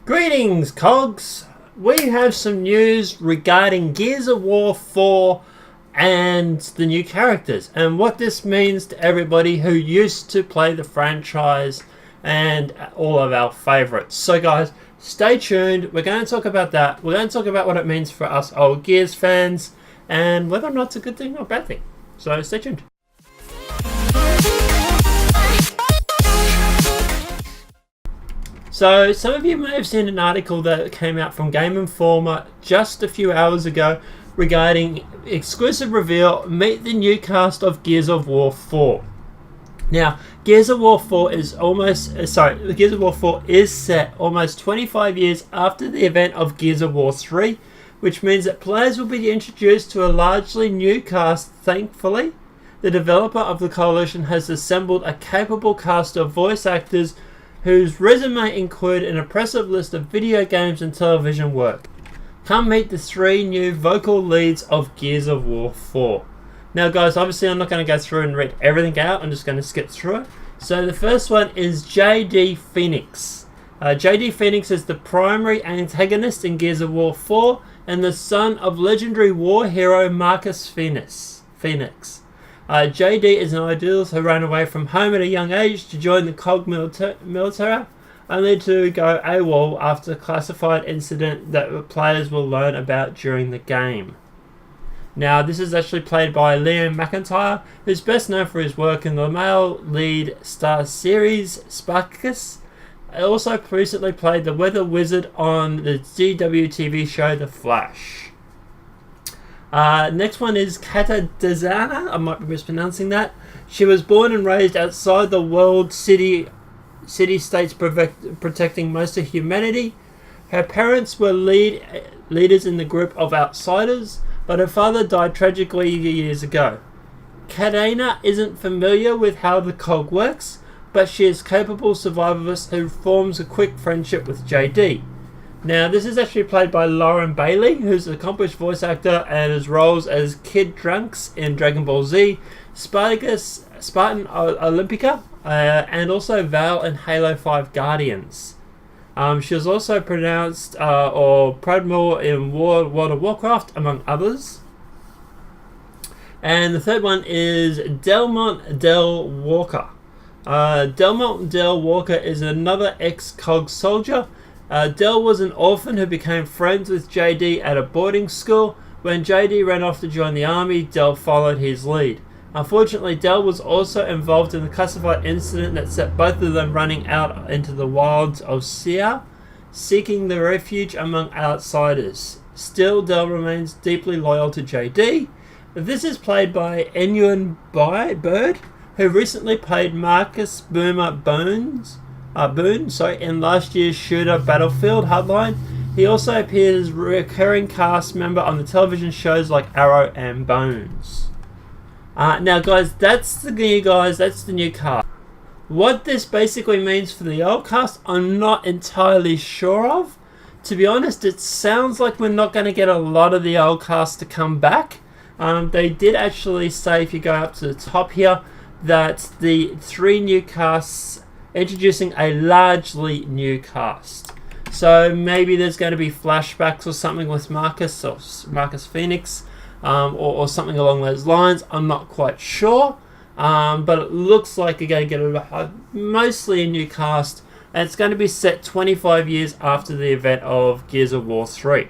Greetings, Cogs! We have some news regarding Gears of War 4 and the new characters, and what this means to everybody who used to play the franchise and all of our favourites. So guys, stay tuned. We're going to talk about that. We're going to talk about what it means for us old Gears fans and whether or not it's a good thing or a bad thing. So stay tuned. So, some of you may have seen an article that came out from Game Informer just a few hours ago regarding exclusive reveal, meet the new cast of Gears of War 4. Now, Gears of War 4 is Gears of War 4 is set almost 25 years after the event of Gears of War 3, which means that players will be introduced to a largely new cast. Thankfully, the developer of the Coalition has assembled a capable cast of voice actors whose resume include an impressive list of video games and television work. Come meet the three new vocal leads of Gears of War 4. Now guys, obviously I'm not going to go through and read everything out, I'm just going to skip through it. So the first one is JD Phoenix. JD Phoenix is the primary antagonist in Gears of War 4 and the son of legendary war hero Marcus Phoenix. JD is an idealist who ran away from home at a young age to join the COG military, only to go AWOL after a classified incident that players will learn about during the game. Now, this is actually played by Liam McIntyre, who's best known for his work in the male lead Star series Spartacus. He also recently played the Weather Wizard on the CW TV show The Flash. Next one is Cadena. I might be mispronouncing that. She was born and raised outside the world city-states protecting most of humanity. Her parents were leaders in the group of Outsiders, but her father died tragically years ago. Cadena isn't familiar with how the COG works, but she is a capable survivalist who forms a quick friendship with JD. Now, this is actually played by Lauren Bailey, who's an accomplished voice actor and has roles as Kid Trunks in Dragon Ball Z, Spartacus, Spartan Olympica, and also Val in Halo 5 Guardians. She was also pronounced Pradmore in World of Warcraft, among others. And the third one is Delmont Del Walker. Delmont Del Walker is another ex-COG soldier. Del was an orphan who became friends with JD at a boarding school. When JD ran off to join the army, Del followed his lead. Unfortunately, Del was also involved in the classified incident that set both of them running out into the wilds of Sia, seeking the refuge among outsiders. Still, Del remains deeply loyal to JD. This is played by Ewan Bird, who recently played Marcus Boomer Boone in last year's shooter Battlefield Hardline. He also appears as a recurring cast member on the television shows like Arrow and Bones. Now guys, that's the new cast. What this basically means for the old cast, I'm not entirely sure of. To be honest, it sounds like we're not going to get a lot of the old cast to come back. They did actually say, if you go up to the top here, that the three new casts introducing a largely new cast. So maybe there's going to be flashbacks or something with Marcus Phoenix, or something along those lines. I'm not quite sure, but it looks like you're going to get mostly a new cast, and it's going to be set 25 years after the event of Gears of War 3.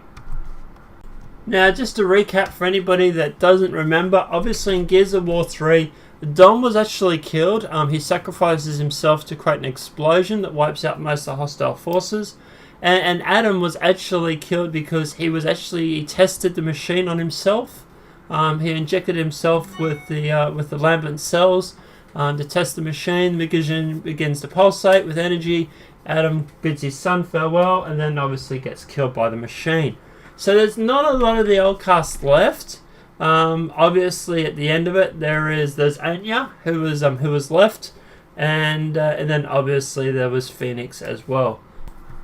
Now, just to recap for anybody that doesn't remember, obviously in Gears of War 3, Dom was actually killed. He sacrifices himself to create an explosion that wipes out most of the hostile forces. And Adam was actually killed because he tested the machine on himself. He injected himself with the lambent cells to test the machine. The machine begins to pulsate with energy. Adam bids his son farewell and then obviously gets killed by the machine. So there's not a lot of the old cast left. Obviously, at the end of it, there's Anya who was left, and then obviously there was Phoenix as well.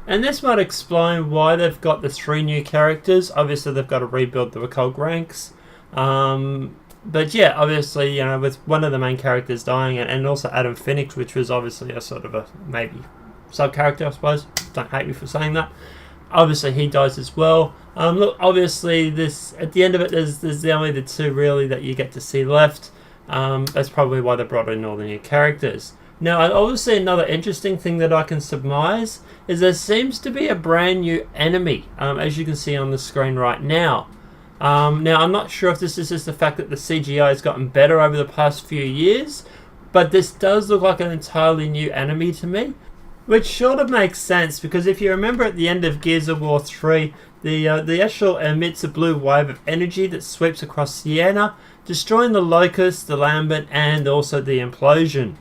And this might explain why they've got the three new characters. Obviously, they've got to rebuild the COG ranks. But yeah, obviously, with one of the main characters dying, and also Adam Phoenix, which was obviously a sort of a maybe sub character, I suppose. Don't hate me for saying that. Obviously, he dies as well. Look, obviously, this at the end of it, there's only the two really that you get to see left. That's probably why they brought in all the new characters. Now, obviously, another interesting thing that I can surmise is there seems to be a brand new enemy, as you can see on the screen right now. Now, I'm not sure if this is just the fact that the CGI has gotten better over the past few years, but this does look like an entirely new enemy to me, which sort of makes sense because if you remember at the end of Gears of War 3, the Eshel emits a blue wave of energy that sweeps across Sienna, destroying the Locust, the Lambent, and also the Implosion.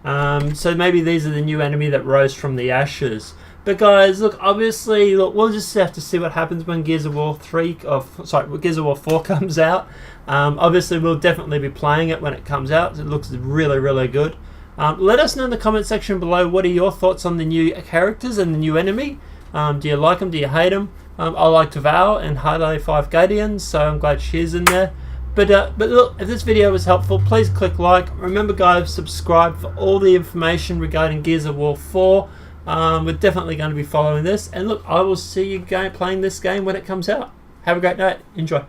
So maybe these are the new enemy that rose from the ashes. But guys, look, obviously, we'll just have to see what happens when Gears of War 4 comes out. Obviously, we'll definitely be playing it when it comes out. It looks really, really good. Let us know in the comment section below what are your thoughts on the new characters and the new enemy. Do you like them? Do you hate them? I like Val and Harley 5 Guardians, so I'm glad she's in there. But look, if this video was helpful, please click like. Remember guys, subscribe for all the information regarding Gears of War 4. We're definitely going to be following this. And look, I will see you playing this game when it comes out. Have a great night. Enjoy.